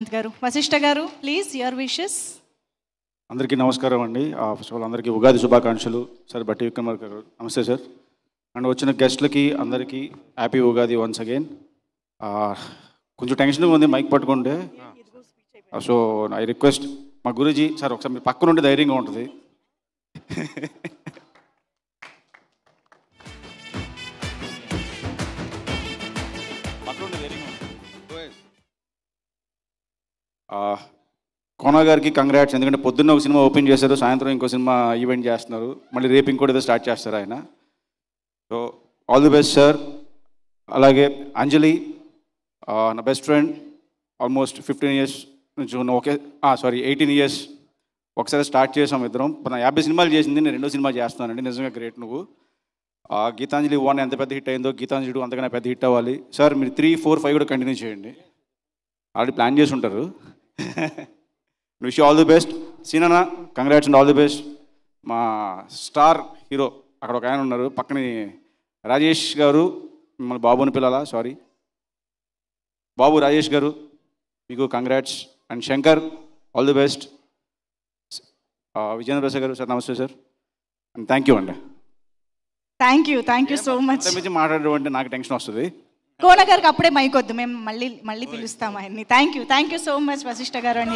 గారు వశిష్ఠ గారు please your wishes. అందరికీ నమస్కారం అండి. ఫస్ట్ ఆఫ్ ఆల్ అందరికీ ఉగాది శుభాకాంక్షలు. సార్ బట్టి విక్రమార్క గారు నమస్తే సార్. అండ్ వచ్చిన గెస్ట్లకి అందరికీ హ్యాపీ ఉగాది వన్స్ అగైన్. కొంచెం టెన్షన్గా ఉంది మైక్ పట్టుకుంటే, సో ఐ రిక్వెస్ట్ మా గురూజీ సార్ ఒకసారి మీరు పక్కన ఉంటే ధైర్యంగా ఉంటుంది. కోనా గారికి కంగ్రాట్స్, ఎందుకంటే పొద్దున్న ఒక సినిమా ఓపెన్ చేశారు, సాయంత్రం ఇంకో సినిమా ఈవెంట్ చేస్తున్నారు, మళ్ళీ రేపు ఇంకోటి ఏదో స్టార్ట్ చేస్తారు ఆయన. So all the best sir. అలాగే అంజలి నా బెస్ట్ ఫ్రెండ్, ఆల్మోస్ట్ 15 years నుంచి ఉన్న ఒకే 18 years ఒకసారి స్టార్ట్ చేసాం ఇద్దరం. నా 50 సినిమాలు చేసింది, నేను 2వ సినిమా చేస్తున్నానండి. నిజంగా గ్రేట్ నువ్వు. గీతాంజలి 1 ఎంత పెద్ద హిట్ అయిందో గీతాంజలి 2 అంతకన్నా పెద్ద హిట్ అవ్వాలి సార్. మీరు 3, 4, 5 కూడా కంటిన్యూ చేయండి, ఆల్రెడీ ప్లాన్ చేసి ఉంటారు. Wish all the best. సీనా congrats and all the best. మా స్టార్ హీరో అక్కడ ఒక ఆయన ఉన్నారు పక్కన, రాజేష్ గారు, మిమ్మల్ని బాబుని పిల్లలా, సారీ బాబు రాజేష్ గారు, మీకు congrats. And Shankar all the best. Vijayendra Prasad గారు సార్ నమస్తే సార్. అండ్ థ్యాంక్ యూ అండి. Thank you so much. మాట్లాడడం అంటే నాకు టెన్షన్ వస్తుంది. కోన గారికి అప్పుడే మైక్ వద్దు, మేము మళ్ళీ పిలుస్తాం ఆయన్ని. Thank you so much Vasishta గారు. అండ్